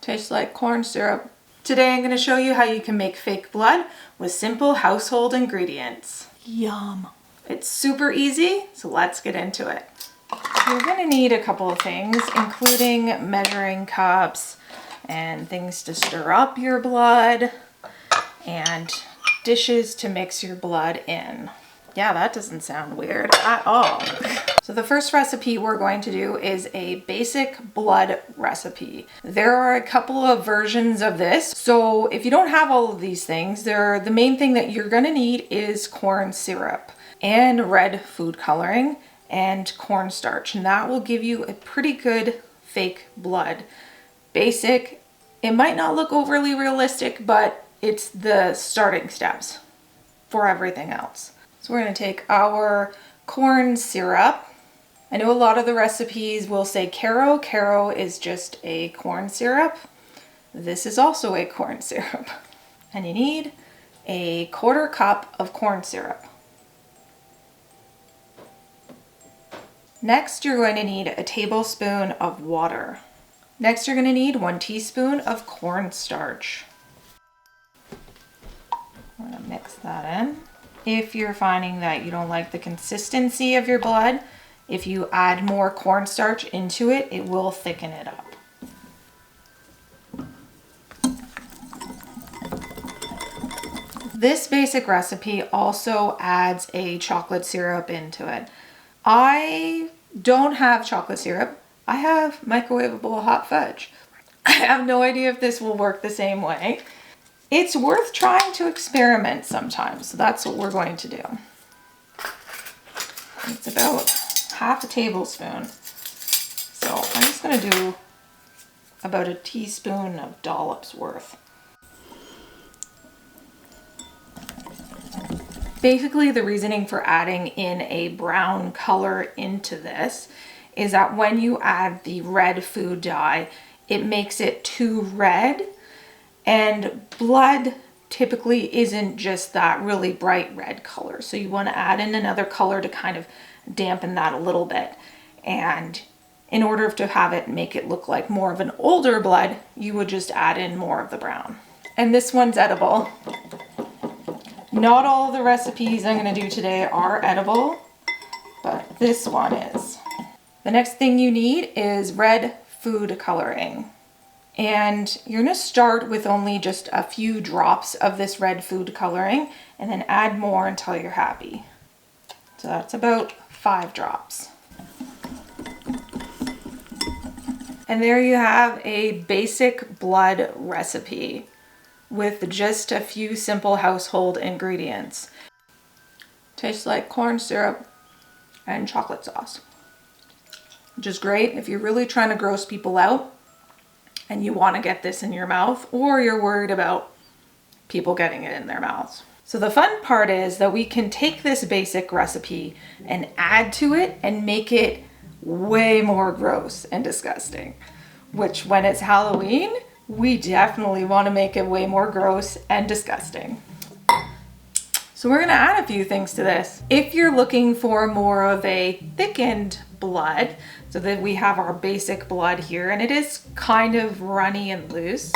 Tastes like corn syrup. Today I'm going to show you how you can make fake blood with simple household ingredients. Yum. It's super easy, so let's get into it. You're going to need a couple of things, including measuring cups and things to stir up your blood and dishes to mix your blood in. Yeah, that doesn't sound weird at all. So the first recipe we're going to do is a basic blood recipe. There are a couple of versions of this. So if you don't have all of these things, the main thing that you're gonna need is corn syrup and red food coloring and cornstarch. And that will give you a pretty good fake blood. Basic, it might not look overly realistic, but it's the starting steps for everything else. So we're going to take our corn syrup. I know a lot of the recipes will say Caro. Caro is just a corn syrup. This is also a corn syrup. And you need a 1/4 cup of corn syrup. Next, you're going to need a tablespoon of water. Next, you're going to need 1 teaspoon of cornstarch. I'm going to mix that in. If you're finding that you don't like the consistency of your blood, if you add more cornstarch into it, it will thicken it up. This basic recipe also adds a chocolate syrup into it. I don't have chocolate syrup. I have microwavable hot fudge. I have no idea if this will work the same way. It's worth trying to experiment sometimes, so that's what we're going to do. It's about 1/2 tablespoon. So I'm just going to do about a teaspoon of dollops worth. Basically, the reasoning for adding in a brown color into this is that when you add the red food dye, it makes it too red. And blood typically isn't just that really bright red color. So you want to add in another color to kind of dampen that a little bit. And in order to have it make it look like more of an older blood, you would just add in more of the brown. And this one's edible. Not all of the recipes I'm going to do today are edible, but this one is. The next thing you need is red food coloring. And you're going to start with only just a few drops of this red food coloring and then add more until you're happy. So that's about 5 drops. And there you have a basic blood recipe with just a few simple household ingredients. Tastes like corn syrup and chocolate sauce, which is great if you're really trying to gross people out and you want to get this in your mouth, or you're worried about people getting it in their mouths. So the fun part is that we can take this basic recipe and add to it and make it way more gross and disgusting, which when it's Halloween, we definitely want to make it way more gross and disgusting. So we're going to add a few things to this. If you're looking for more of a thickened blood, so that we have our basic blood here, and it is kind of runny and loose.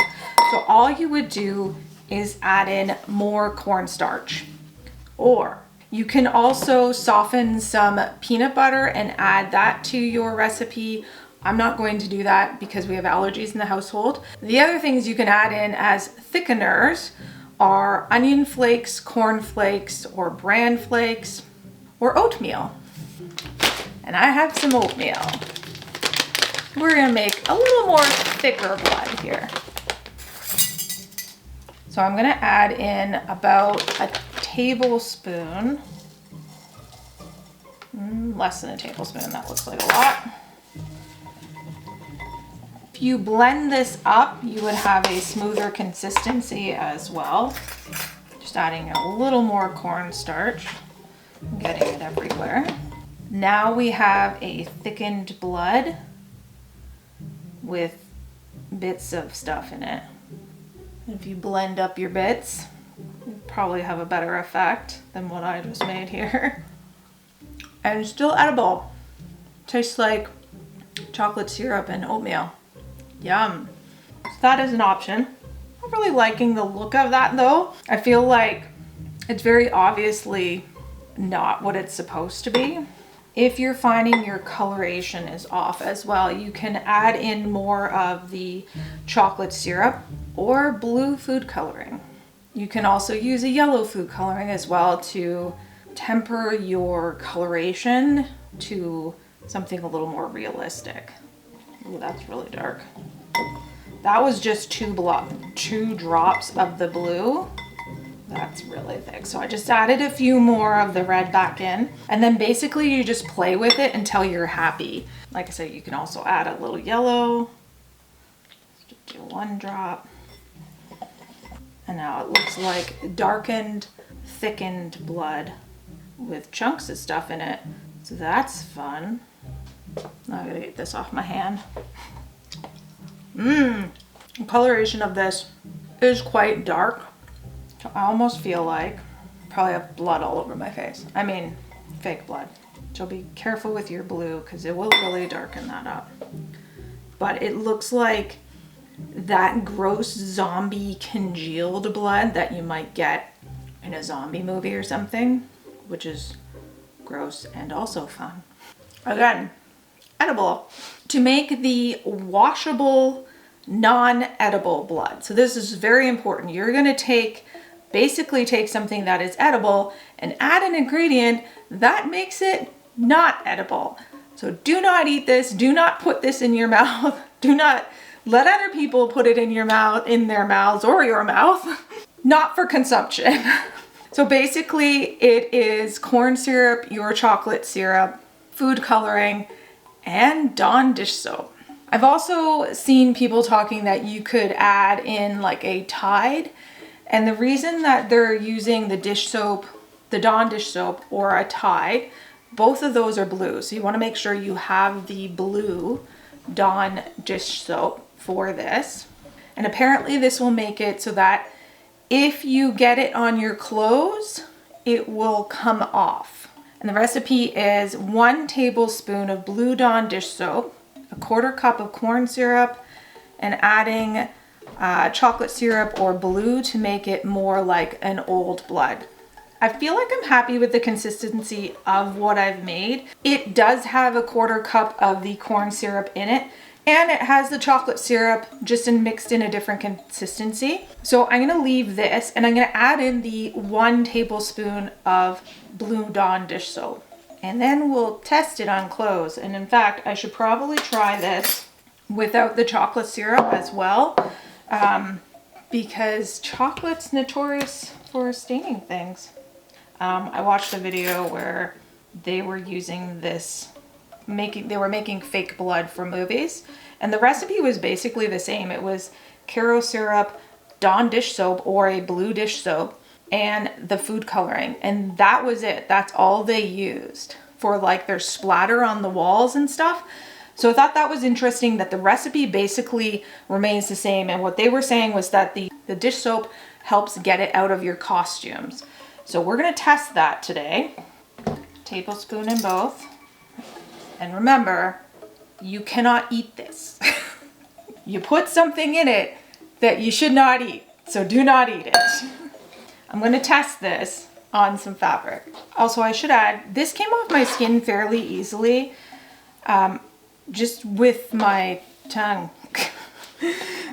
So all you would do is add in more cornstarch. Or you can also soften some peanut butter and add that to your recipe. I'm not going to do that because we have allergies in the household. The other things you can add in as thickeners are onion flakes, corn flakes, or bran flakes, or oatmeal. And I have some oatmeal. We're gonna make a little more thicker blood here. So I'm gonna add in about a tablespoon, less than a tablespoon, that looks like a lot. If you blend this up, you would have a smoother consistency as well. Just adding a little more cornstarch, getting it everywhere. Now we have a thickened blood with bits of stuff in it. If you blend up your bits, you probably have a better effect than what I just made here. And it's still edible. Tastes like chocolate syrup and oatmeal. Yum. So that is an option. I'm really liking the look of that though. I feel like it's very obviously not what it's supposed to be. If you're finding your coloration is off as well, you can add in more of the chocolate syrup or blue food coloring. You can also use a yellow food coloring as well to temper your coloration to something a little more realistic. Ooh, that's really dark. That was just two drops of the blue. That's really thick. So I just added a few more of the red back in, and then basically you just play with it until you're happy. Like I said, you can also add a little yellow. Just do 1 drop. And now it looks like darkened, thickened blood with chunks of stuff in it. So that's fun. Now I gotta get this off my hand. The coloration of this is quite dark. So I almost feel like I probably have blood all over my face. I mean, fake blood. So be careful with your blue because it will really darken that up. But it looks like that gross zombie congealed blood that you might get in a zombie movie or something, which is gross and also fun. Again, edible. To make the washable, non-edible blood. So this is very important. You're gonna basically take something that is edible and add an ingredient that makes it not edible. So do not eat this, do not put this in your mouth, do not let other people put it in your mouth, in their mouths or your mouth, not for consumption. So basically it is corn syrup, your chocolate syrup, food coloring, and Dawn dish soap. I've also seen people talking that you could add in like a Tide, and the reason that they're using the dish soap, the Dawn dish soap or a Tide, both of those are blue. So you want to make sure you have the blue Dawn dish soap for this. And apparently this will make it so that if you get it on your clothes, it will come off. And the recipe is 1 tablespoon of blue Dawn dish soap, a 1/4 cup of corn syrup, and adding chocolate syrup or blue to make it more like an old blood. I feel like I'm happy with the consistency of what I've made. It does have a 1/4 cup of the corn syrup in it, and it has the chocolate syrup just mixed in a different consistency. So I'm gonna leave this and I'm gonna add in the 1 tablespoon of blue Dawn dish soap. And then we'll test it on clothes. And in fact, I should probably try this without the chocolate syrup as well, because chocolate's notorious for staining things. I watched a video where they were using this, they were making fake blood for movies, and the recipe was basically the same. It was Caro syrup, Dawn dish soap or a blue dish soap, and the food coloring, and that was it. That's all they used for like their splatter on the walls and stuff. So I thought that was interesting that the recipe basically remains the same, and what they were saying was that the dish soap helps get it out of your costumes. So we're gonna test that today. Tablespoon in both. And remember, you cannot eat this. You put something in it that you should not eat, so do not eat it. I'm gonna test this on some fabric. Also, I should add, this came off my skin fairly easily, just with my tongue.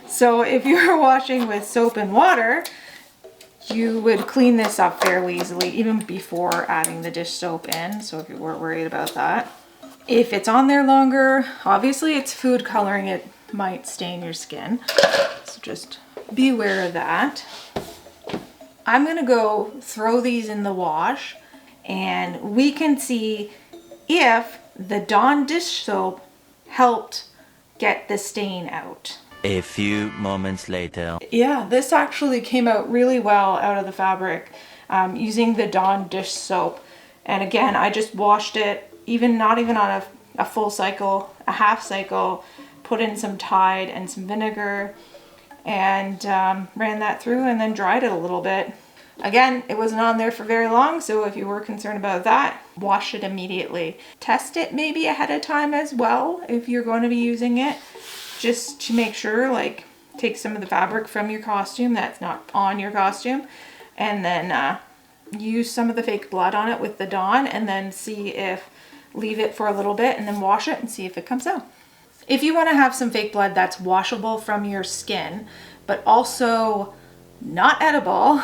So if you're washing with soap and water, you would clean this up fairly easily, even before adding the dish soap in, so if you weren't worried about that. If it's on there longer, obviously it's food coloring, it might stain your skin, so just be aware of that. I'm gonna go throw these in the wash, and we can see if the Dawn dish soap helped get the stain out. A few moments later. Yeah, this actually came out really well out of the fabric using the Dawn dish soap. And again, I just washed it, not even on a full cycle, a half cycle, put in some Tide and some vinegar, and ran that through and then dried it a little bit. Again, it wasn't on there for very long, so if you were concerned about that, wash it immediately. Test it maybe ahead of time as well if you're going to be using it, just to make sure, like take some of the fabric from your costume that's not on your costume, and then use some of the fake blood on it with the Dawn, and then leave it for a little bit and then wash it and see if it comes out. If you want to have some fake blood that's washable from your skin, but also not edible,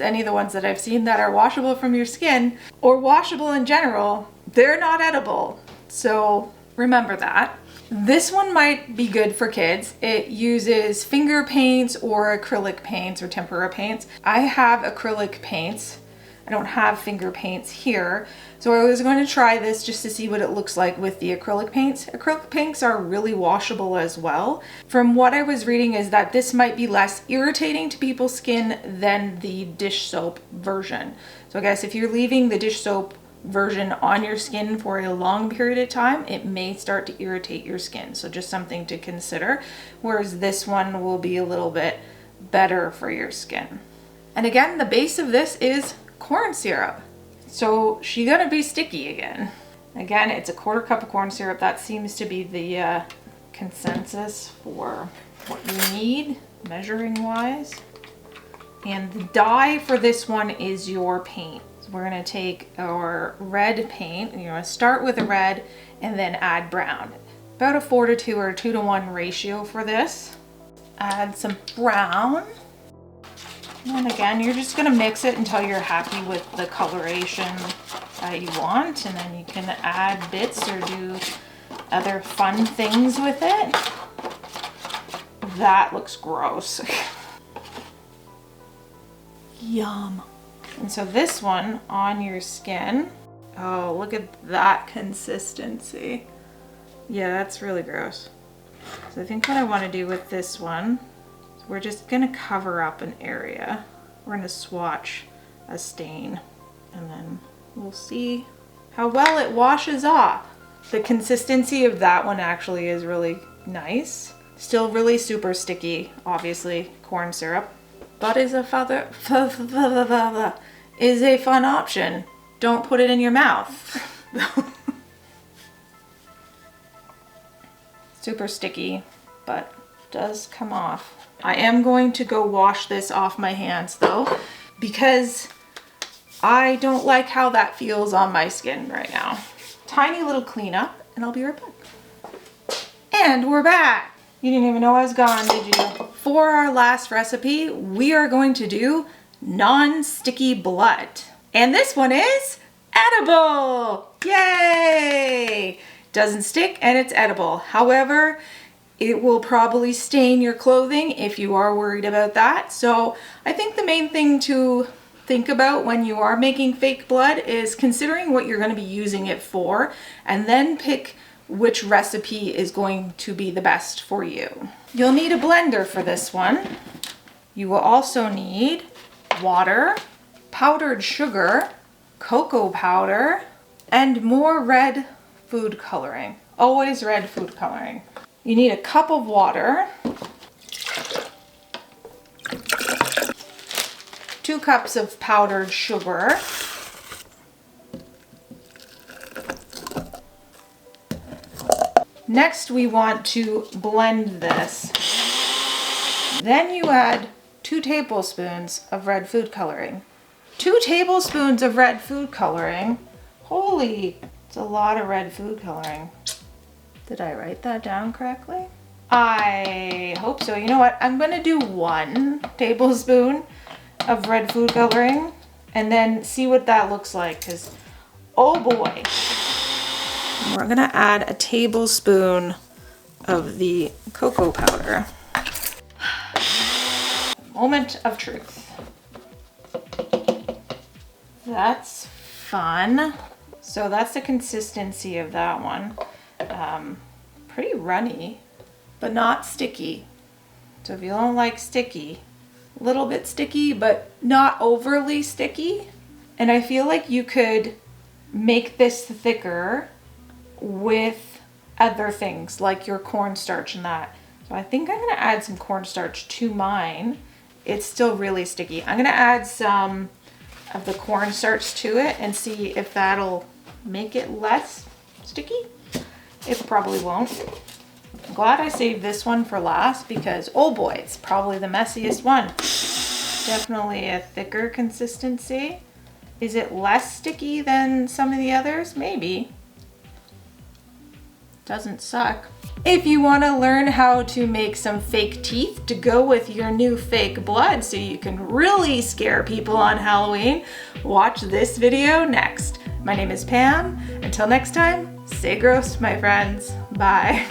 any of the ones that I've seen that are washable from your skin or washable in general, they're not edible. So remember that. This one might be good for kids. It uses finger paints or acrylic paints or tempera paints. I have acrylic paints. I don't have finger paints here. So I was going to try this just to see what it looks like with the acrylic paints. Acrylic paints are really washable as well. From what I was reading is that this might be less irritating to people's skin than the dish soap version. So I guess if you're leaving the dish soap version on your skin for a long period of time, it may start to irritate your skin. So just something to consider. Whereas this one will be a little bit better for your skin. And again, the base of this is corn syrup. So she's gonna be sticky again. Again, it's a 1/4 cup of corn syrup. That seems to be the consensus for what you need measuring wise. And the dye for this one is your paint. So we're gonna take our red paint, and you're gonna start with a red and then add brown. About a 4:2 or 2:1 ratio for this. Add some brown. And again, you're just gonna mix it until you're happy with the coloration that you want, and then you can add bits or do other fun things with it. That looks gross. Yum. And so this one on your skin, oh, look at that consistency. Yeah, that's really gross. So I think what I want to do with this one, we're just gonna cover up an area. We're gonna swatch a stain, and then we'll see how well it washes off. The consistency of that one actually is really nice. Still really super sticky, obviously, corn syrup, but is a fun option. Don't put it in your mouth. Super sticky, but does come off. I am going to go wash this off my hands though, because I don't like how that feels on my skin right now. Tiny little cleanup, and I'll be right back. And we're back. You didn't even know I was gone, did you? For our last recipe, we are going to do non-sticky blood. And this one is edible! Yay! Doesn't stick and it's edible. However, it will probably stain your clothing if you are worried about that. So I think the main thing to think about when you are making fake blood is considering what you're going to be using it for, and then pick which recipe is going to be the best for you. You'll need a blender for this one. You will also need water, powdered sugar, cocoa powder, and more red food coloring. Always red food coloring. You need a cup of water, 2 cups of powdered sugar, next we want to blend this. Then you add 2 tablespoons of red food coloring. 2 tablespoons of red food coloring. Holy, it's a lot of red food coloring. Did I write that down correctly? I hope so. You know what? I'm gonna do 1 tablespoon of red food coloring and then see what that looks like, because oh boy. We're gonna add a tablespoon of the cocoa powder. Moment of truth. That's fun. So that's the consistency of that one. Pretty runny, but not sticky. So if you don't like sticky, a little bit sticky, but not overly sticky. And I feel like you could make this thicker with other things like your cornstarch and that. So I think I'm gonna add some cornstarch to mine. It's still really sticky. I'm gonna add some of the cornstarch to it and see if that'll make it less sticky. It probably won't. I'm glad I saved this one for last because, oh boy, it's probably the messiest one. Definitely a thicker consistency. Is it less sticky than some of the others? Maybe. Doesn't suck. If you want to learn how to make some fake teeth to go with your new fake blood so you can really scare people on Halloween, watch this video next. My name is Pam. Until next time, stay gross, my friends. Bye.